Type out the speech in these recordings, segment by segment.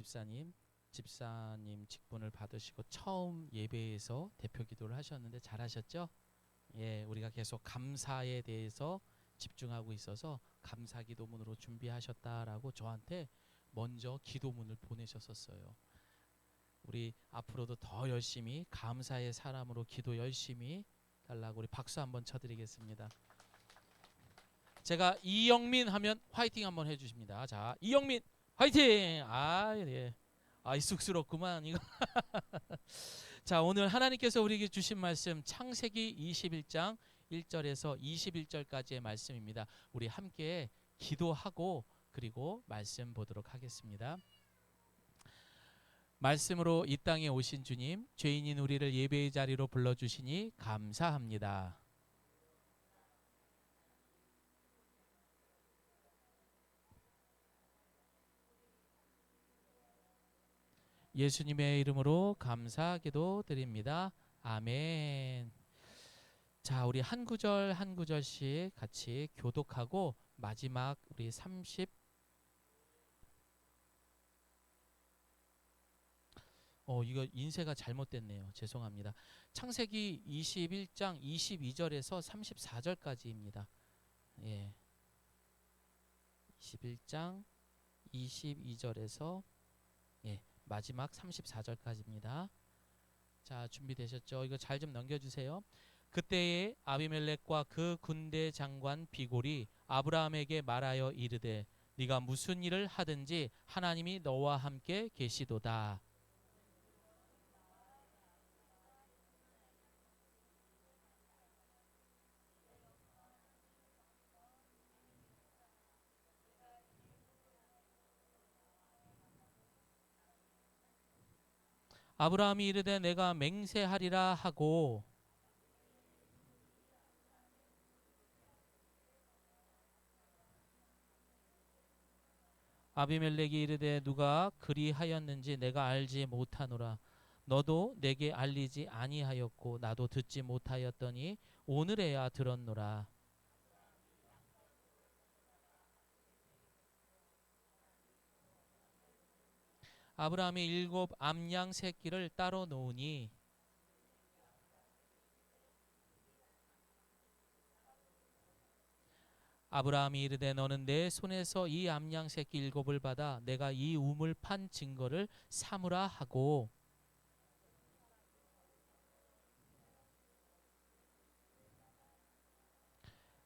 집사님 직분을 받으시고 처음 예배에서 대표 기도를 하셨는데 잘하셨죠? 예, 우리가 계속 감사에 대해서 집중하고 있어서 감사 기도문으로 준비하셨다라고 저한테 먼저 기도문을 보내셨었어요. 우리 앞으로도 더 열심히 감사의 사람으로 기도 열심히 달라고 우리 박수 한번 쳐드리겠습니다. 제가 이영민 하면 화이팅 한번 해주십니다. 자, 이영민 화이팅! 아, 예. 아, 쑥스럽구만 이거. 자, 오늘 하나님께서 우리에게 주신 말씀 창세기 21장 1절에서 21절까지의 말씀입니다. 우리 함께 기도하고 그리고 말씀 보도록 하겠습니다. 말씀으로 이 땅에 오신 주님, 죄인인 우리를 예배의 자리로 불러주시니 감사합니다. 예수님의 이름으로 감사기도 드립니다. 아멘. 자, 우리 한 구절 한 구절씩 같이 교독하고 마지막 우리 30 이거 인쇄가 잘못됐네요. 죄송합니다. 창세기 21장 22절에서 34절까지입니다. 예. 21장 22절에서 예, 마지막 34절까지입니다. 자, 준비되셨죠? 이거 잘 좀 넘겨주세요. 그때에 아비멜렉과 그 군대 장관 비골이 아브라함에게 말하여 이르되 네가 무슨 일을 하든지 하나님이 너와 함께 계시도다. 아브라함이 이르되 내가 맹세하리라 하고 아비멜렉이 이르되 누가 그리하였는지 내가 알지 못하노라. 너도 내게 알리지 아니하였고 나도 듣지 못하였더니 오늘에야 들었노라. 아브라함이 7 암양 새끼를 따로 놓으니 아브라함이 이르되 너는 내 손에서 이 암양 새끼 7을 받아 내가 이 우물 판 증거를 삼으라 하고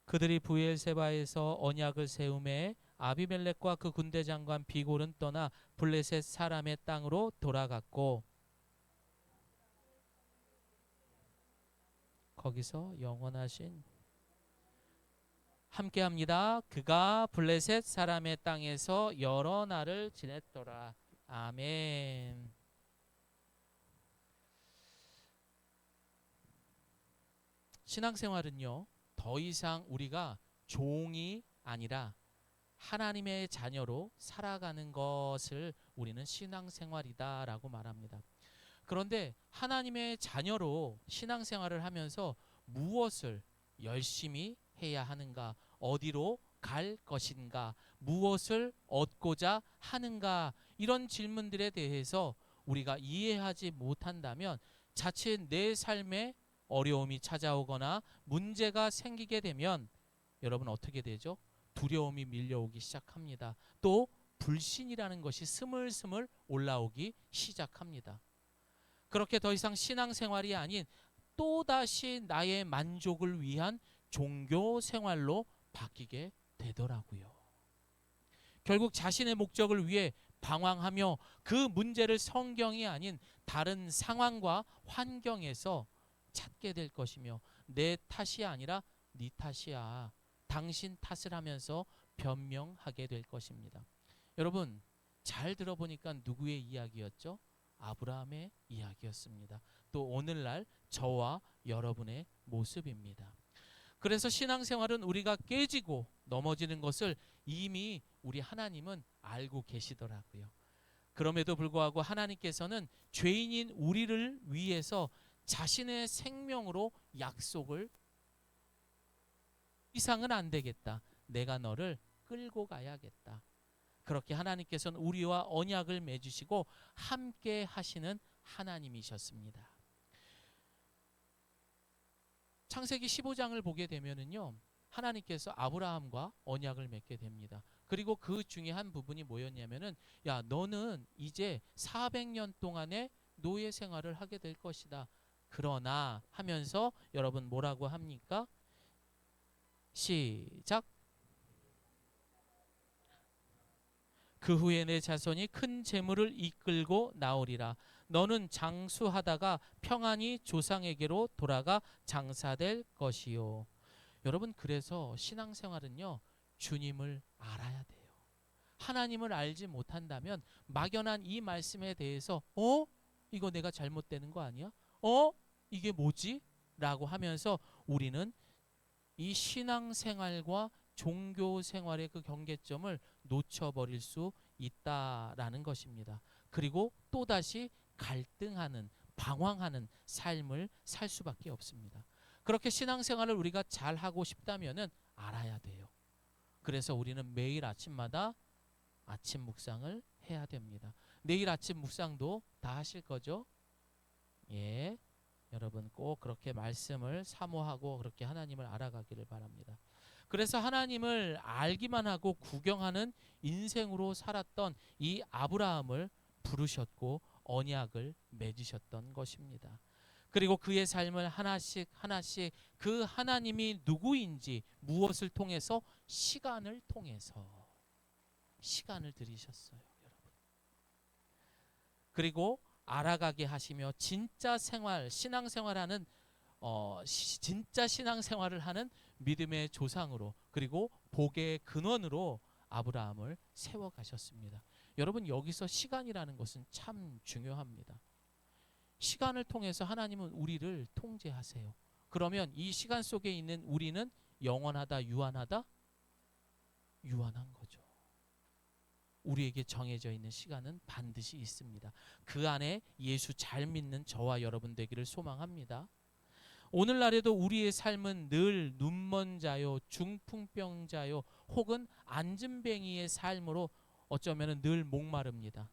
그들이 부엘세바에서 언약을 세우매 아비멜렉과 그 군대 장관 비골은 떠나 블레셋 사람의 땅으로 돌아갔고 거기서 영원하신 함께합니다. 그가 블레셋 사람의 땅에서 여러 날을 지냈더라. 아멘. 신앙생활은요, 더 이상 우리가 종이 아니라 하나님의 자녀로 살아가는 것을 우리는 신앙생활이다라고 말합니다. 그런데 하나님의 자녀로 신앙생활을 하면서 무엇을 열심히 해야 하는가, 어디로 갈 것인가, 무엇을 얻고자 하는가, 이런 질문들에 대해서 우리가 이해하지 못한다면 자칫 내 삶에 어려움이 찾아오거나 문제가 생기게 되면 여러분 어떻게 되죠? 두려움이 밀려오기 시작합니다. 또 불신이라는 것이 스물스물 올라오기 시작합니다. 그렇게 더 이상 신앙생활이 아닌 또다시 나의 만족을 위한 종교 생활로 바뀌게 되더라고요. 결국 자신의 목적을 위해 방황하며 그 문제를 성경이 아닌 다른 상황과 환경에서 찾게 될 것이며 내 탓이 아니라 네 탓이야, 당신 탓을 하면서 변명하게 될 것입니다. 여러분 잘 들어보니까 누구의 이야기였죠? 아브라함의 이야기였습니다. 또 오늘날 저와 여러분의 모습입니다. 그래서 신앙생활은 우리가 깨지고 넘어지는 것을 이미 우리 하나님은 알고 계시더라고요. 그럼에도 불구하고 하나님께서는 죄인인 우리를 위해서 자신의 생명으로 약속을 이상은 안 되겠다. 내가 너를 끌고 가야겠다. 그렇게 하나님께서는 우리와 언약을 맺으시고 함께 하시는 하나님이셨습니다. 창세기 15장을 보게 되면은요, 하나님께서 아브라함과 언약을 맺게 됩니다. 그리고 그 중에 한 부분이 뭐였냐면은, 야, 너는 이제 400년 동안의 노예 생활을 하게 될 것이다. 그러나 하면서 여러분 뭐라고 합니까? 시작. 그 후에 내 자손이 큰 재물을 이끌고 나오리라. 너는 장수하다가 평안히 조상에게로 돌아가 장사될 것이요. 여러분, 그래서 신앙생활은요, 주님을 알아야 돼요. 하나님을 알지 못한다면 막연한 이 말씀에 대해서 이거 내가 잘못되는 거 아니야? 이게 뭐지? 라고 하면서 우리는 이 신앙생활과 종교생활의 그 경계점을 놓쳐버릴 수 있다라는 것입니다. 그리고 또다시 갈등하는, 방황하는 삶을 살 수밖에 없습니다. 그렇게 신앙생활을 우리가 잘하고 싶다면은 알아야 돼요. 그래서 우리는 매일 아침마다 아침 묵상을 해야 됩니다. 내일 아침 묵상도 다 하실 거죠? 예. 여러분 꼭 그렇게 말씀을 사모하고 그렇게 하나님을 알아가기를 바랍니다. 그래서 하나님을 알기만 하고 구경하는 인생으로 살았던 이 아브라함을 부르셨고 언약을 맺으셨던 것입니다. 그리고 그의 삶을 하나씩 하나씩 그 하나님이 누구인지 무엇을 통해서 시간을 통해서 시간을 들이셨어요, 여러분. 그리고 알아가게 하시며 진짜 생활, 신앙생활하는 진짜 신앙생활을 하는 믿음의 조상으로 그리고 복의 근원으로 아브라함을 세워가셨습니다. 여러분, 여기서 시간이라는 것은 참 중요합니다. 시간을 통해서 하나님은 우리를 통제하세요. 그러면 이 시간 속에 있는 우리는 영원하다, 유한하다? 유한한 거죠. 우리에게 정해져 있는 시간은 반드시 있습니다. 그 안에 예수 잘 믿는 저와 여러분 되기를 소망합니다. 오늘날에도 우리의 삶은 늘 눈먼 자요, 중풍병자요, 혹은 앉은뱅이의 삶으로 어쩌면 늘 목마릅니다.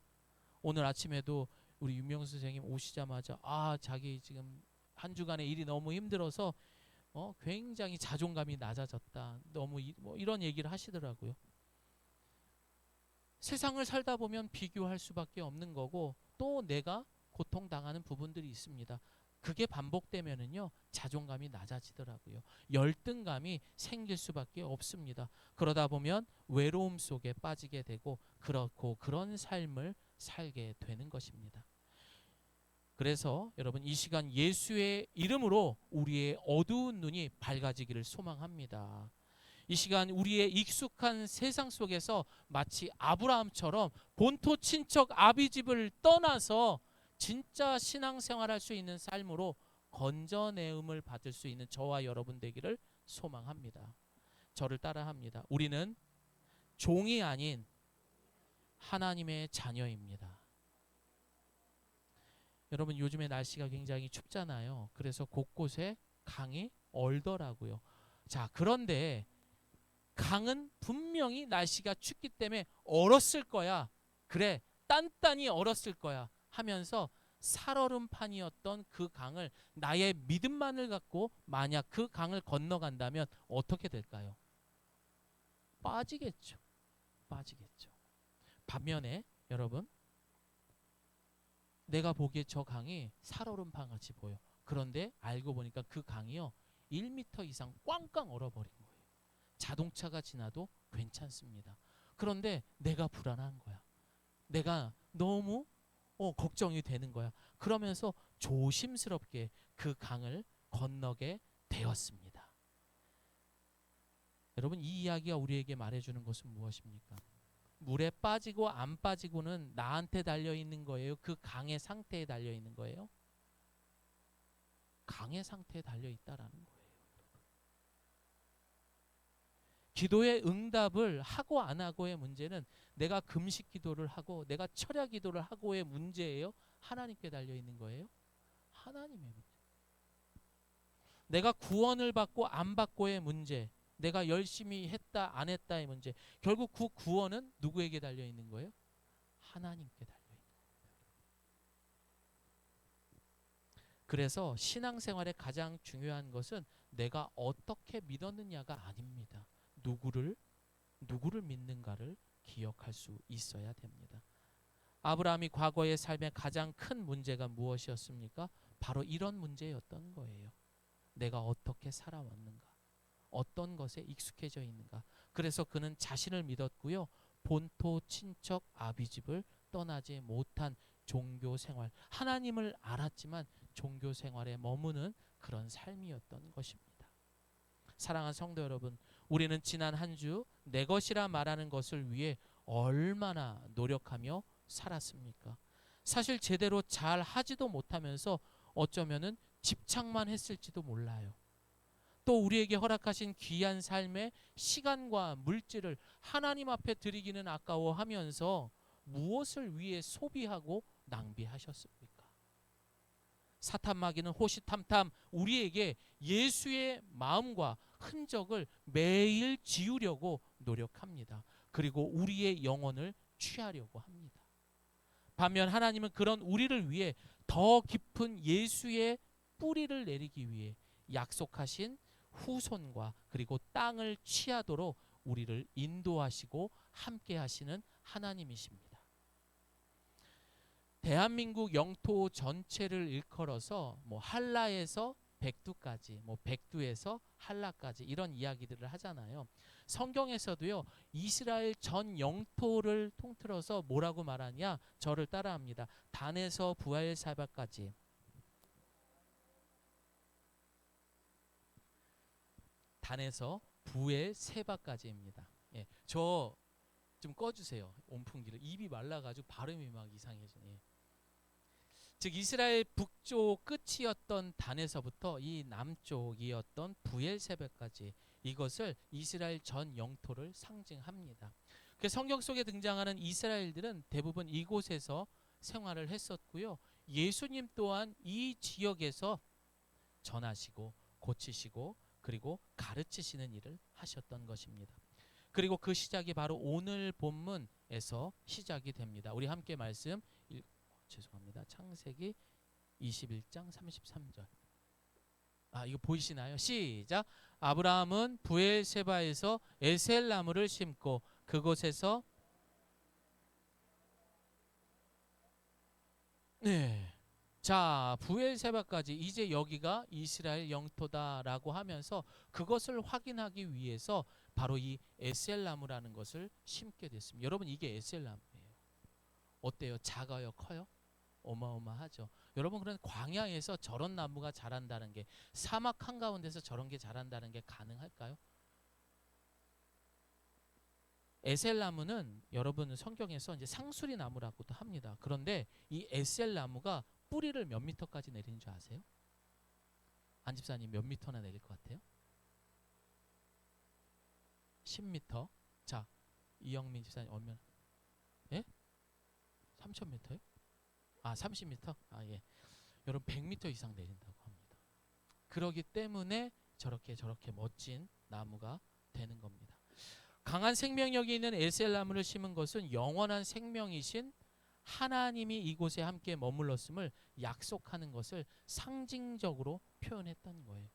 오늘 아침에도 우리 윤명수 선생님 오시자마자 자기 지금 한 주간의 일이 너무 힘들어서 굉장히 자존감이 낮아졌다. 너무 이런 얘기를 하시더라고요. 세상을 살다 보면 비교할 수밖에 없는 거고 또 내가 고통당하는 부분들이 있습니다. 그게 반복되면은요, 자존감이 낮아지더라고요. 열등감이 생길 수밖에 없습니다. 그러다 보면 외로움 속에 빠지게 되고 그런 삶을 살게 되는 것입니다. 그래서 여러분, 이 시간 예수의 이름으로 우리의 어두운 눈이 밝아지기를 소망합니다. 이 시간 우리의 익숙한 세상 속에서 마치 아브라함처럼 본토 친척 아비집을 떠나서 진짜 신앙생활할 수 있는 삶으로 건져내음을 받을 수 있는 저와 여러분 되기를 소망합니다. 저를 따라합니다. 우리는 종이 아닌 하나님의 자녀입니다. 여러분, 요즘에 날씨가 굉장히 춥잖아요. 그래서 곳곳에 강이 얼더라고요. 자, 그런데 강은 분명히 날씨가 춥기 때문에 얼었을 거야. 그래, 단단히 얼었을 거야 하면서 살얼음판이었던 그 강을 나의 믿음만을 갖고 만약 그 강을 건너간다면 어떻게 될까요? 빠지겠죠. 빠지겠죠. 반면에 여러분, 내가 보기에 저 강이 살얼음판 같이 보여. 그런데 알고 보니까 그 강이요 1m 이상 꽝꽝 얼어버린 거예요. 자동차가 지나도 괜찮습니다. 그런데 내가 불안한 거야. 내가 너무 걱정이 되는 거야. 그러면서 조심스럽게 그 강을 건너게 되었습니다. 여러분, 이 이야기가 우리에게 말해주는 것은 무엇입니까? 물에 빠지고 안 빠지고는 나한테 달려있는 거예요? 그 강의 상태에 달려있는 거예요? 강의 상태에 달려있다라는 거예요. 기도의 응답을 하고 안 하고의 문제는 내가 금식 기도를 하고 내가 철야 기도를 하고의 문제예요? 하나님께 달려있는 거예요? 하나님의 문제. 내가 구원을 받고 안 받고의 문제, 내가 열심히 했다 안 했다의 문제. 결국 그 구원은 누구에게 달려 있는 거예요? 하나님께 달려 있는 거예요. 그래서 신앙생활의 가장 중요한 것은 내가 어떻게 믿었느냐가 아닙니다. 누구를 믿는가를 기억할 수 있어야 됩니다. 아브라함이 과거의 삶의 가장 큰 문제가 무엇이었습니까? 바로 이런 문제였던 거예요. 내가 어떻게 살아왔는가? 어떤 것에 익숙해져 있는가? 그래서 그는 자신을 믿었고요. 본토 친척 아비집을 떠나지 못한 종교 생활. 하나님을 알았지만 종교 생활에 머무는 그런 삶이었던 것입니다. 사랑하는 성도 여러분, 우리는 지난 한 주 내 것이라 말하는 것을 위해 얼마나 노력하며 살았습니까? 사실 제대로 잘 하지도 못하면서 어쩌면은 집착만 했을지도 몰라요. 또 우리에게 허락하신 귀한 삶의 시간과 물질을 하나님 앞에 드리기는 아까워하면서 무엇을 위해 소비하고 낭비하셨습니까? 사탄 마귀는 호시탐탐 우리에게 예수의 마음과 흔적을 매일 지우려고 노력합니다. 그리고 우리의 영혼을 취하려고 합니다. 반면 하나님은 그런 우리를 위해 더 깊은 예수의 뿌리를 내리기 위해 약속하신 후손과 그리고 땅을 취하도록 우리를 인도하시고 함께 하시는 하나님이십니다. 대한민국 영토 전체를 일컬어서 한라에서 백두까지, 백두에서 한라까지 이런 이야기들을 하잖아요. 성경에서도요, 이스라엘 전 영토를 통틀어서 뭐라고 말하냐? 저를 따라합니다. 단에서 부엘세바까지. 단에서 부엘세바까지입니다. 예, 저 좀 꺼주세요. 온풍기를. 입이 말라가지고 발음이 막 이상해지네. 즉 이스라엘 북쪽 끝이었던 단에서부터 이 남쪽이었던 부엘세바까지, 이것을 이스라엘 전 영토를 상징합니다. 그 성경 속에 등장하는 이스라엘들은 대부분 이곳에서 생활을 했었고요. 예수님 또한 이 지역에서 전하시고 고치시고 그리고 가르치시는 일을 하셨던 것입니다. 그리고 그 시작이 바로 오늘 본문에서 시작이 됩니다. 우리 함께 말씀 죄송합니다. 창세기 21장 33절. 이거 보이시나요? 시작. 아브라함은 부엘세바에서 에셀나무를 심고 그곳에서 자, 부엘세바까지 이제 여기가 이스라엘 영토다라고 하면서 그것을 확인하기 위해서 바로 이 에셀나무라는 것을 심게 됐습니다. 여러분, 이게 에셀나무예요. 어때요? 작아요? 커요? 어마어마하죠. 여러분, 그런 광야에서 저런 나무가 자란다는 게, 사막 한가운데서 저런 게 자란다는 게 가능할까요? 에셀나무는 여러분 성경에서 이제 상수리 나무라고도 합니다. 그런데 이 에셀나무가 뿌리를 몇 미터까지 내리는 줄 아세요? 안 집사님 몇 미터나 내릴 것 같아요? 10미터. 자, 이영민 집사님 얼마나? 예? 3,000미터요? 30미터? 예. 여러분 100미터 이상 내린다고 합니다. 그러기 때문에 저렇게 멋진 나무가 되는 겁니다. 강한 생명력이 있는 에셀나무를 심은 것은 영원한 생명이신 하나님이 이곳에 함께 머물렀음을 약속하는 것을 상징적으로 표현했던 거예요.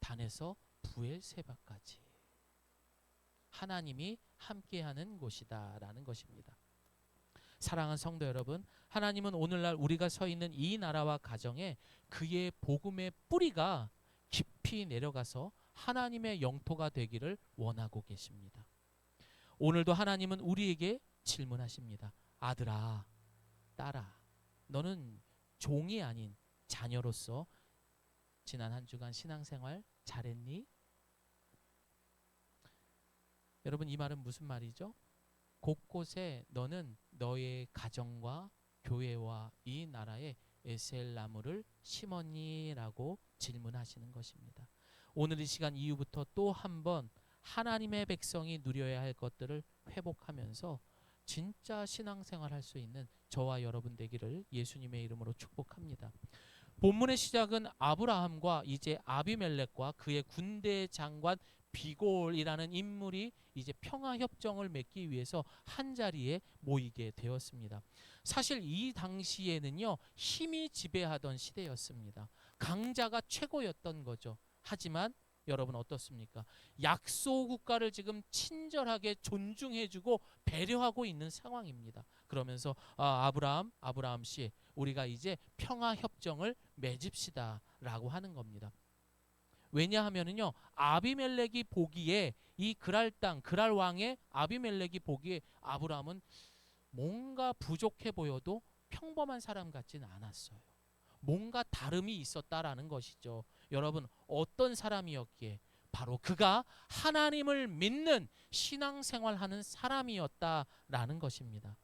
단에서 부엘세바까지 하나님이 함께하는 곳이다라는 것입니다. 사랑하는 성도 여러분, 하나님은 오늘날 우리가 서 있는 이 나라와 가정에 그의 복음의 뿌리가 깊이 내려가서 하나님의 영토가 되기를 원하고 계십니다. 오늘도 하나님은 우리에게 질문하십니다. 아들아, 딸아, 너는 종이 아닌 자녀로서 지난 한 주간 신앙생활 잘했니? 여러분, 이 말은 무슨 말이죠? 곳곳에 너는 너의 가정과 교회와 이 나라에 에셀나무를 심었니? 라고 질문하시는 것입니다. 오늘 이 시간 이후부터 또 한 번 하나님의 백성이 누려야 할 것들을 회복하면서 진짜 신앙생활 할 수 있는 저와 여러분 되기를 예수님의 이름으로 축복합니다. 본문의 시작은 아브라함과 이제 아비멜렉과 그의 군대 장관 비골이라는 인물이 이제 평화 협정을 맺기 위해서 한 자리에 모이게 되었습니다. 사실 이 당시에는요, 힘이 지배하던 시대였습니다. 강자가 최고였던 거죠. 하지만 여러분 어떻습니까? 약소 국가를 지금 친절하게 존중해주고 배려하고 있는 상황입니다. 그러면서 아브라함 씨, 우리가 이제 평화 협정을 맺읍시다라고 하는 겁니다. 왜냐하면은요, 아비멜렉이 보기에 이 그랄 땅, 그랄 왕의 아비멜렉이 보기에 아브라함은 뭔가 부족해 보여도 평범한 사람 같지는 않았어요. 뭔가 다름이 있었다라는 것이죠. 여러분, 어떤 사람이었기에? 바로 그가 하나님을 믿는 신앙생활하는 사람이었다라는 것입니다.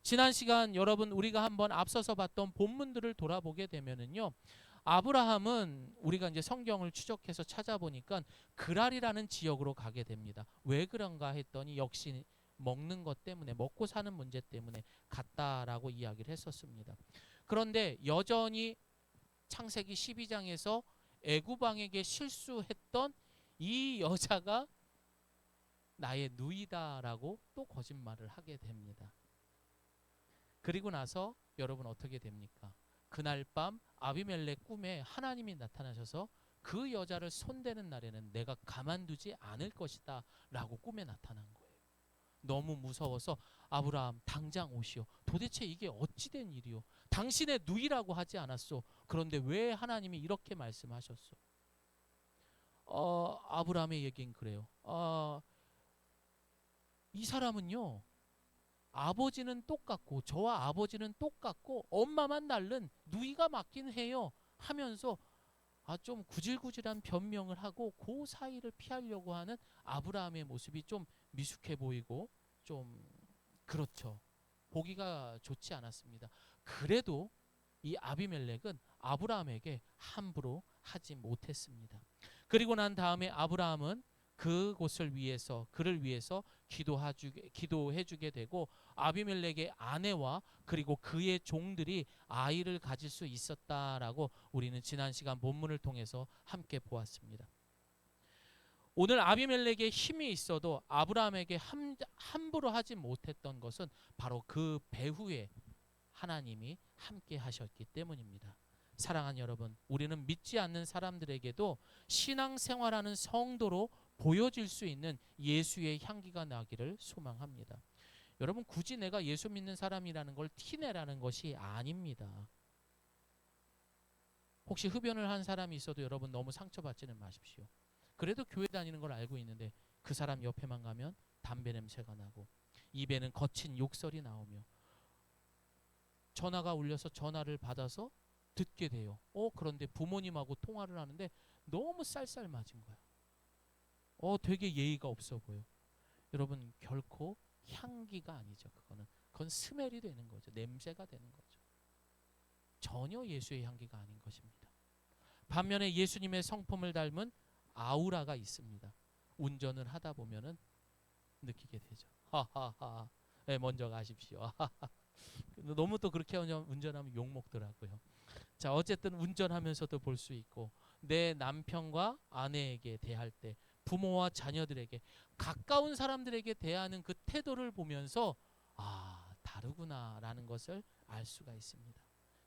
지난 시간 여러분 우리가 한번 앞서서 봤던 본문들을 돌아보게 되면은요, 아브라함은 우리가 이제 성경을 추적해서 찾아보니까 그랄이라는 지역으로 가게 됩니다. 왜 그런가 했더니 역시 먹는 것 때문에, 먹고 사는 문제 때문에 갔다라고 이야기를 했었습니다. 그런데 여전히 창세기 12장에서 애굽 왕에게 실수했던 이 여자가 나의 누이다라고 또 거짓말을 하게 됩니다. 그리고 나서 여러분 어떻게 됩니까? 그날 밤 아비멜렉 꿈에 하나님이 나타나셔서 그 여자를 손대는 날에는 내가 가만두지 않을 것이다 라고 꿈에 나타난 거예요. 너무 무서워서 아브라함 당장 오시오. 도대체 이게 어찌된 일이오? 당신의 누이라고 하지 않았소. 그런데 왜 하나님이 이렇게 말씀하셨소? 아브라함의 얘기는 그래요. 이 사람은요, 아버지는 똑같고 저와 아버지는 똑같고 엄마만 다른 누이가 맞긴 해요 하면서 좀 구질구질한 변명을 하고 그 사이를 피하려고 하는 아브라함의 모습이 좀 미숙해 보이고 좀 그렇죠. 보기가 좋지 않았습니다. 그래도 이 아비멜렉은 아브라함에게 함부로 하지 못했습니다. 그리고 난 다음에 아브라함은 그곳을 위해서, 그를 위해서 기도해주게 되고 아비멜렉의 아내와 그리고 그의 종들이 아이를 가질 수 있었다라고 우리는 지난 시간 본문을 통해서 함께 보았습니다. 오늘 아비멜렉의 힘이 있어도 아브라함에게 함부로 하지 못했던 것은 바로 그 배후에 하나님이 함께 하셨기 때문입니다. 사랑하는 여러분, 우리는 믿지 않는 사람들에게도 신앙생활하는 성도로 보여질 수 있는 예수의 향기가 나기를 소망합니다. 여러분, 굳이 내가 예수 믿는 사람이라는 걸 티내라는 것이 아닙니다. 혹시 흡연을 한 사람이 있어도 여러분 너무 상처받지는 마십시오. 그래도 교회 다니는 걸 알고 있는데 그 사람 옆에만 가면 담배 냄새가 나고 입에는 거친 욕설이 나오며 전화가 울려서 전화를 받아서 듣게 돼요. 그런데 부모님하고 통화를 하는데 너무 쌀쌀 맞은 거야. 되게 예의가 없어 보여. 여러분, 결코 향기가 아니죠. 그건 스멜이 되는 거죠. 냄새가 되는 거죠. 전혀 예수의 향기가 아닌 것입니다. 반면에 예수님의 성품을 닮은 아우라가 있습니다. 운전을 하다 보면은 느끼게 되죠. 하하하. 네, 먼저 가십시오. 너무 또 그렇게 운전하면 욕 먹더라고요. 자, 어쨌든 운전하면서도 볼 수 있고 내 남편과 아내에게 대할 때, 부모와 자녀들에게, 가까운 사람들에게 대하는 그 태도를 보면서 다르구나라는 것을 알 수가 있습니다.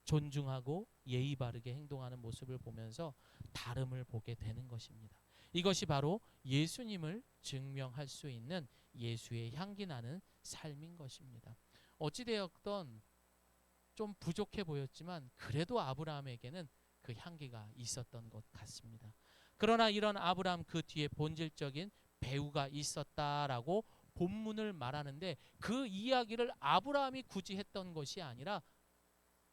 존중하고 예의 바르게 행동하는 모습을 보면서 다름을 보게 되는 것입니다. 이것이 바로 예수님을 증명할 수 있는 예수의 향기 나는 삶인 것입니다. 어찌되었던 좀 부족해 보였지만 그래도 아브라함에게는 그 향기가 있었던 것 같습니다. 그러나 이런 아브라함 그 뒤에 본질적인 배우가 있었다라고 본문을 말하는데 그 이야기를 아브라함이 굳이 했던 것이 아니라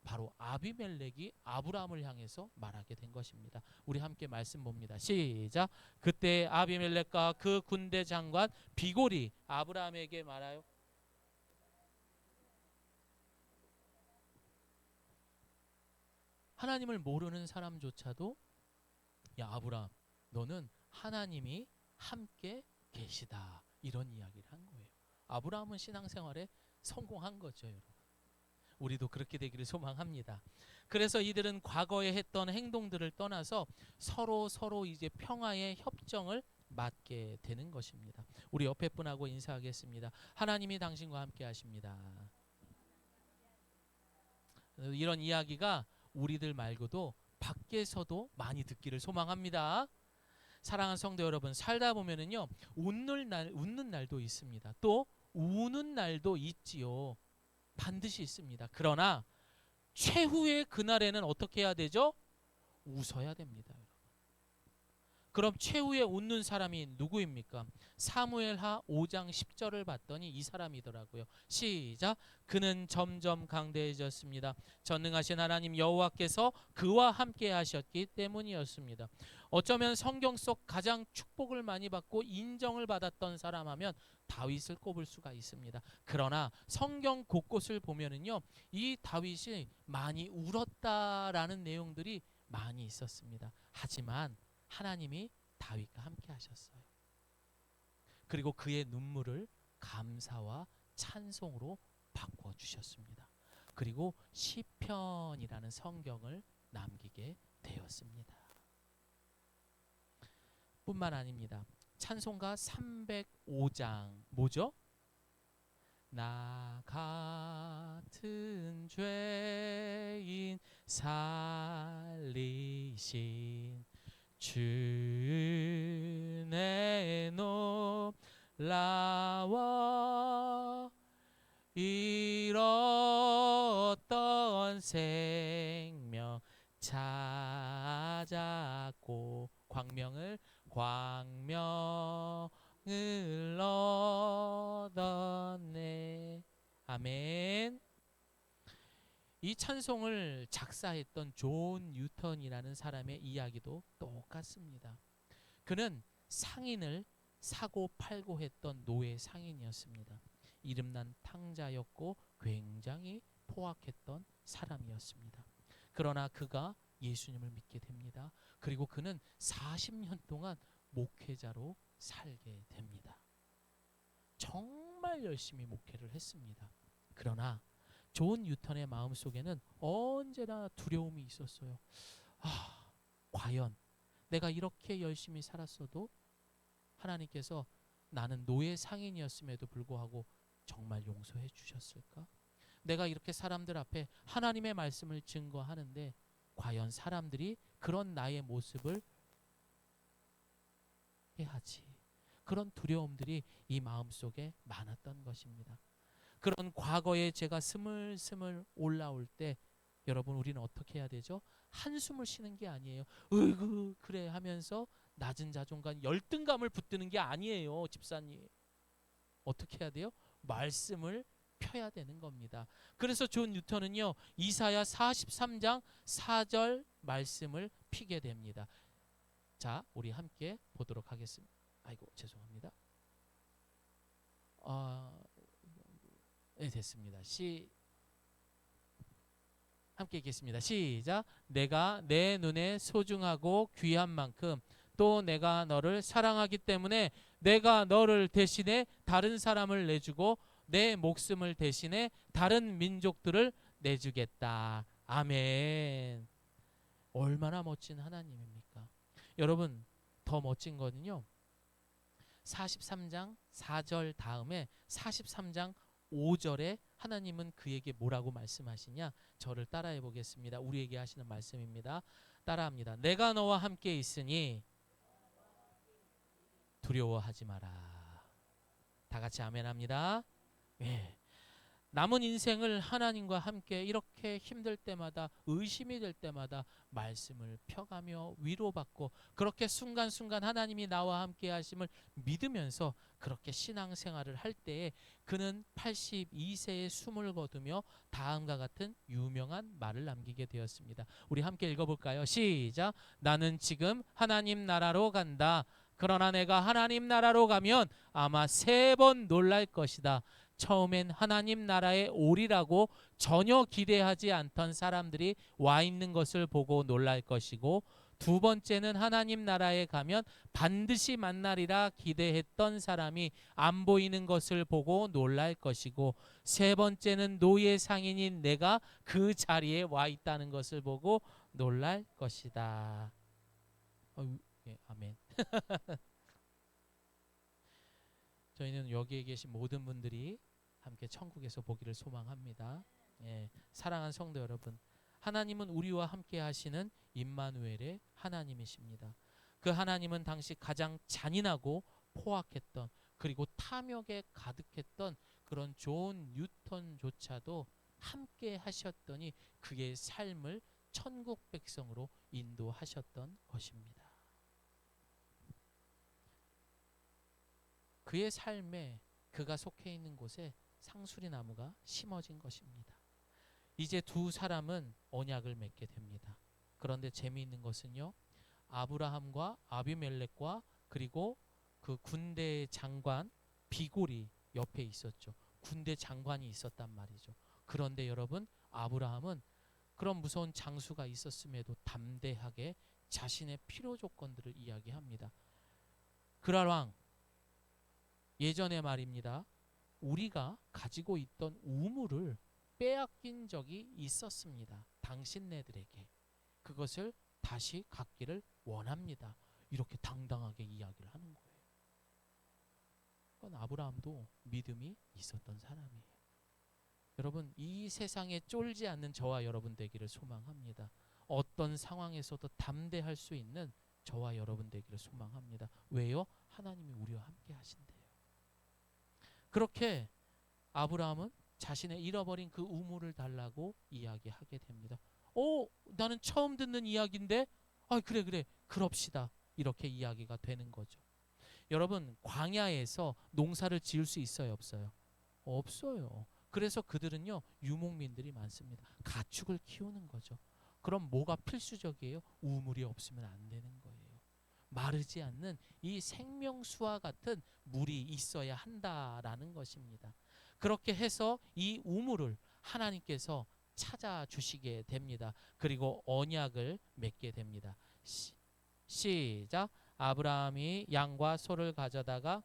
바로 아비멜렉이 아브라함을 향해서 말하게 된 것입니다. 우리 함께 말씀 봅니다. 시작. 그때 아비멜렉과 그 군대 장관 비골이 아브라함에게 말하여 하나님을 모르는 사람조차도 야 아브라함, 너는 하나님이 함께 계시다, 이런 이야기를 한 거예요. 아브라함은 신앙생활에 성공한 거죠, 여러분. 우리도 그렇게 되기를 소망합니다. 그래서 이들은 과거에 했던 행동들을 떠나서 서로 이제 평화의 협정을 맞게 되는 것입니다. 우리 옆에 분하고 인사하겠습니다. 하나님이 당신과 함께 하십니다. 이런 이야기가 우리들 말고도 밖에서도 많이 듣기를 소망합니다. 사랑하는 성도 여러분, 살다 보면은요, 웃는 날도 있습니다. 또 우는 날도 있지요. 반드시 있습니다. 그러나 최후의 그날에는 어떻게 해야 되죠? 웃어야 됩니다. 그럼 최후에 웃는 사람이 누구입니까? 사무엘하 5장 10절을 봤더니 이 사람이더라고요. 시작. 그는 점점 강대해졌습니다. 전능하신 하나님 여호와께서 그와 함께 하셨기 때문이었습니다. 어쩌면 성경 속 가장 축복을 많이 받고 인정을 받았던 사람 하면 다윗을 꼽을 수가 있습니다. 그러나 성경 곳곳을 보면은요, 이 다윗이 많이 울었다라는 내용들이 많이 있었습니다. 하지만 하나님이 다윗과 함께 하셨어요. 그리고 그의 눈물을 감사와 찬송으로 바꿔 주셨습니다. 그리고 시편이라는 성경을 남기게 되었습니다. 뿐만 아닙니다. 찬송가 305장 뭐죠? 나 같은 죄인 살리신 주 내놓라와 잃었던 생명 찾았고 광명을 얻었네. 아멘. 이 찬송을 작사했던 존 뉴턴이라는 사람의 이야기도 똑같습니다. 그는 상인을 사고 팔고 했던 노예 상인이었습니다. 이름난 탕자였고 굉장히 포악했던 사람이었습니다. 그러나 그가 예수님을 믿게 됩니다. 그리고 그는 40년 동안 목회자로 살게 됩니다. 정말 열심히 목회를 했습니다. 그러나 존 뉴턴의 마음속에는 언제나 두려움이 있었어요. 과연 내가 이렇게 열심히 살았어도 하나님께서 나는 노예 상인이었음에도 불구하고 정말 용서해 주셨을까? 내가 이렇게 사람들 앞에 하나님의 말씀을 증거하는데 과연 사람들이 그런 나의 모습을 해하지? 그런 두려움들이 이 마음속에 많았던 것입니다. 그런 과거에 제가 스물스물 올라올 때 여러분 우리는 어떻게 해야 되죠? 한숨을 쉬는 게 아니에요. 으이구 그래 하면서 낮은 자존감 열등감을 붙드는 게 아니에요. 집사님 어떻게 해야 돼요? 말씀을 펴야 되는 겁니다. 그래서 존 뉴턴은요 이사야 43장 4절 말씀을 피게 됩니다. 자 우리 함께 보도록 하겠습니다. 아이고 죄송합니다. 네 됐습니다. 함께 읽겠습니다. 시작. 내가 내 눈에 소중하고 귀한 만큼 또 내가 너를 사랑하기 때문에 내가 너를 대신해 다른 사람을 내주고 내 목숨을 대신해 다른 민족들을 내주겠다. 아멘. 얼마나 멋진 하나님입니까? 여러분 더 멋진 거는요. 43장 4절 다음에 43장 5절에 하나님은 그에게 뭐라고 말씀하시냐? 저를 따라해 보겠습니다. 우리에게 하시는 말씀입니다. 따라합니다. 내가 너와 함께 있으니 두려워하지 마라. 다 같이 아멘합니다. 예. 남은 인생을 하나님과 함께 이렇게 힘들 때마다 의심이 될 때마다 말씀을 펴가며 위로받고 그렇게 순간순간 하나님이 나와 함께 하심을 믿으면서 그렇게 신앙생활을 할 때에 그는 82세에 숨을 거두며 다음과 같은 유명한 말을 남기게 되었습니다. 우리 함께 읽어볼까요? 시작. 나는 지금 하나님 나라로 간다. 그러나 내가 하나님 나라로 가면 아마 3번 놀랄 것이다. 처음엔 하나님 나라에 오리라고 전혀 기대하지 않던 사람들이 와 있는 것을 보고 놀랄 것이고, 두 번째는 하나님 나라에 가면 반드시 만나리라 기대했던 사람이 안 보이는 것을 보고 놀랄 것이고, 세 번째는 노예 상인인 내가 그 자리에 와 있다는 것을 보고 놀랄 것이다. 예, 아멘. 저희는 여기에 계신 모든 분들이 함께 천국에서 보기를 소망합니다. 예, 사랑하는 성도 여러분, 하나님은 우리와 함께 하시는 임마누엘의 하나님이십니다. 그 하나님은 당시 가장 잔인하고 포악했던, 그리고 탐욕에 가득했던 그런 존 뉴턴조차도 함께 하셨더니 그의 삶을 천국 백성으로 인도하셨던 것입니다. 그의 삶에, 그가 속해 있는 곳에 상수리 나무가 심어진 것입니다. 이제 두 사람은 언약을 맺게 됩니다. 그런데 재미있는 것은요, 아브라함과 아비멜렉과 그리고 그 군대 장관 비골이 옆에 있었죠. 군대 장관이 있었단 말이죠. 그런데 여러분, 아브라함은 그런 무서운 장수가 있었음에도 담대하게 자신의 필요 조건들을 이야기합니다. 그랄왕, 예전에 말입니다, 우리가 가지고 있던 우물을 빼앗긴 적이 있었습니다. 당신네들에게 그것을 다시 갖기를 원합니다. 이렇게 당당하게 이야기를 하는 거예요. 그건 아브라함도 믿음이 있었던 사람이에요. 여러분, 이 세상에 쫄지 않는 저와 여러분 되기를 소망합니다. 어떤 상황에서도 담대할 수 있는 저와 여러분 되기를 소망합니다. 왜요? 하나님이 우리와 함께 하신대요. 그렇게 아브라함은 자신의 잃어버린 그 우물을 달라고 이야기하게 됩니다. 나는 처음 듣는 이야기인데, 그래, 그럽시다. 이렇게 이야기가 되는 거죠. 여러분, 광야에서 농사를 지을 수 있어요, 없어요? 없어요. 그래서 그들은요, 유목민들이 많습니다. 가축을 키우는 거죠. 그럼 뭐가 필수적이에요? 우물이 없으면 안 되는 거예요. 마르지 않는 이 생명수와 같은 물이 있어야 한다라는 것입니다. 그렇게 해서 이 우물을 하나님께서 찾아주시게 됩니다. 그리고 언약을 맺게 됩니다. 시작. 아브라함이 양과 소를 가져다가,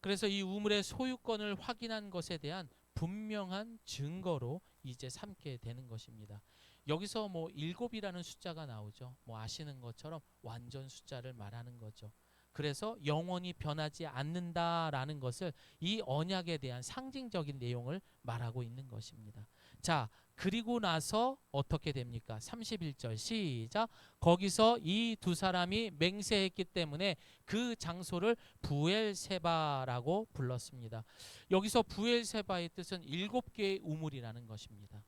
그래서 이 우물의 소유권을 확인한 것에 대한 분명한 증거로 이제 삼게 되는 것입니다. 여기서 뭐 7이라는 숫자가 나오죠. 뭐 아시는 것처럼 완전 숫자를 말하는 거죠. 그래서 영원히 변하지 않는다라는 것을, 이 언약에 대한 상징적인 내용을 말하고 있는 것입니다. 자, 그리고 나서 어떻게 됩니까? 31절 시작. 거기서 이 두 사람이 맹세했기 때문에 그 장소를 부엘세바라고 불렀습니다. 여기서 부엘세바의 뜻은 7개의 우물이라는 것입니다.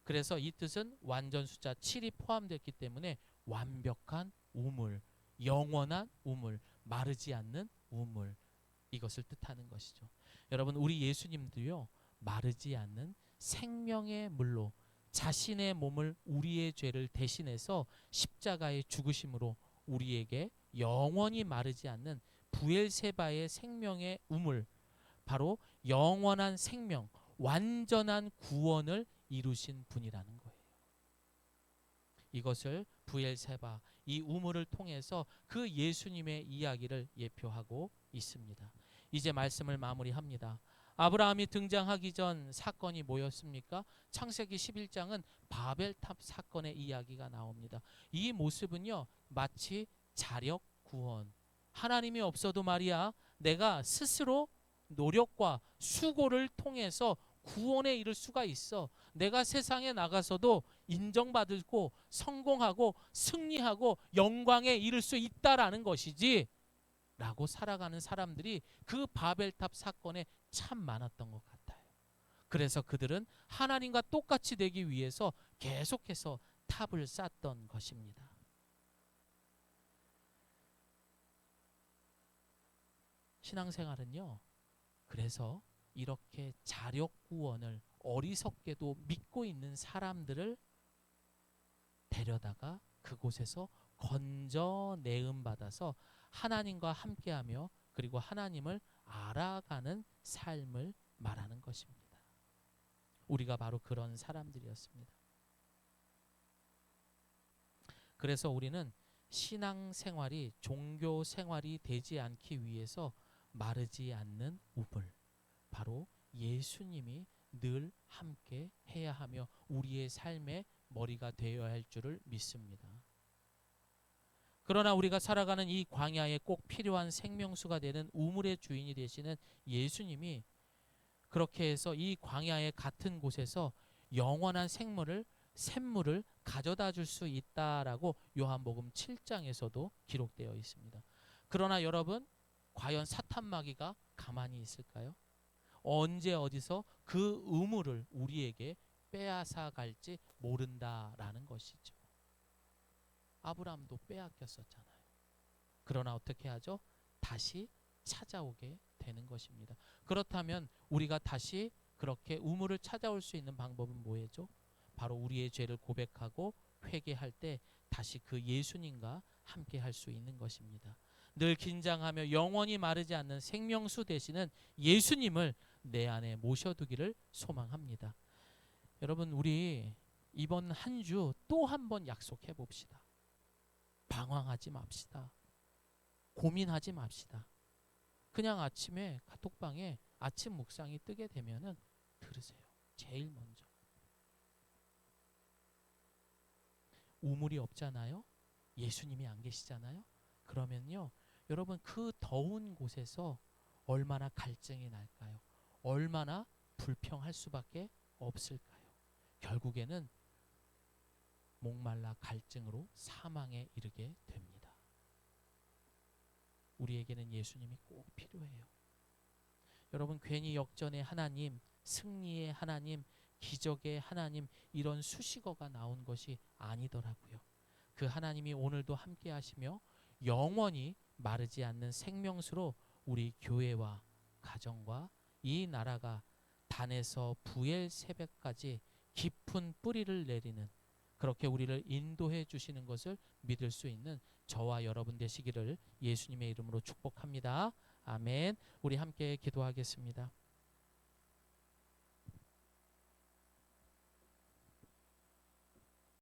그래서 이 뜻은 완전 숫자 7이 포함됐기 때문에 완벽한 우물, 영원한 우물, 마르지 않는 우물, 이것을 뜻하는 것이죠. 여러분, 우리 예수님도요, 마르지 않는 생명의 물로 자신의 몸을 우리의 죄를 대신해서 십자가의 죽으심으로 우리에게 영원히 마르지 않는 부엘세바의 생명의 우물, 바로 영원한 생명, 완전한 구원을 이루신 분이라는 거예요. 이것을 부엘세바, 이 우물을 통해서 그 예수님의 이야기를 예표하고 있습니다. 이제 말씀을 마무리합니다. 아브라함이 등장하기 전 사건이 뭐였습니까? 창세기 11장은 바벨탑 사건의 이야기가 나옵니다. 이 모습은요, 마치 자력 구원, 하나님이 없어도 말이야, 내가 스스로 노력과 수고를 통해서 구원에 이를 수가 있어. 내가 세상에 나가서도 인정받고 성공하고 승리하고 영광에 이를 수 있다라는 것이지 라고 살아가는 사람들이 그 바벨탑 사건에 참 많았던 것 같아요. 그래서 그들은 하나님과 똑같이 되기 위해서 계속해서 탑을 쌓던 것입니다. 신앙생활은요, 그래서 이렇게 자력 구원을 어리석게도 믿고 있는 사람들을 데려다가 그곳에서 건져내음 받아서 하나님과 함께하며 그리고 하나님을 알아가는 삶을 말하는 것입니다. 우리가 바로 그런 사람들이었습니다. 그래서 우리는 신앙생활이 종교생활이 되지 않기 위해서 마르지 않는 우물, 바로 예수님이 늘 함께 해야 하며 우리의 삶의 머리가 되어야 할 줄을 믿습니다. 그러나 우리가 살아가는 이 광야에 꼭 필요한 생명수가 되는 우물의 주인이 되시는 예수님이 그렇게 해서 이 광야의 같은 곳에서 영원한 샘물을 가져다 줄 수 있다라고 요한복음 7장에서도 기록되어 있습니다. 그러나 여러분, 과연 사탄 마귀가 가만히 있을까요? 언제 어디서 그 우물을 우리에게 빼앗아 갈지 모른다라는 것이죠. 아브라함도 빼앗겼었잖아요. 그러나 어떻게 하죠? 다시 찾아오게 되는 것입니다. 그렇다면 우리가 다시 그렇게 우물을 찾아올 수 있는 방법은 뭐예요? 바로 우리의 죄를 고백하고 회개할 때 다시 그 예수님과 함께 할 수 있는 것입니다. 늘 긴장하며 영원히 마르지 않는 생명수 되시는 예수님을 내 안에 모셔두기를 소망합니다. 여러분, 우리 이번 한 주 또 한 번 약속해 봅시다. 방황하지 맙시다. 고민하지 맙시다. 그냥 아침에 카톡방에 아침 묵상이 뜨게 되면은 들으세요. 제일 먼저. 우물이 없잖아요. 예수님이 안 계시잖아요. 그러면요, 여러분 그 더운 곳에서 얼마나 갈증이 날까요? 얼마나 불평할 수밖에 없을까요? 결국에는 목말라 갈증으로 사망에 이르게 됩니다. 우리에게는 예수님이 꼭 필요해요. 여러분, 괜히 역전의 하나님, 승리의 하나님, 기적의 하나님, 이런 수식어가 나온 것이 아니더라고요. 그 하나님이 오늘도 함께 하시며 영원히 마르지 않는 생명수로 우리 교회와 가정과 이 나라가 단에서 부엘 새벽까지 깊은 뿌리를 내리는, 그렇게 우리를 인도해 주시는 것을 믿을 수 있는 저와 여러분 되시기를 예수님의 이름으로 축복합니다. 아멘. 우리 함께 기도하겠습니다.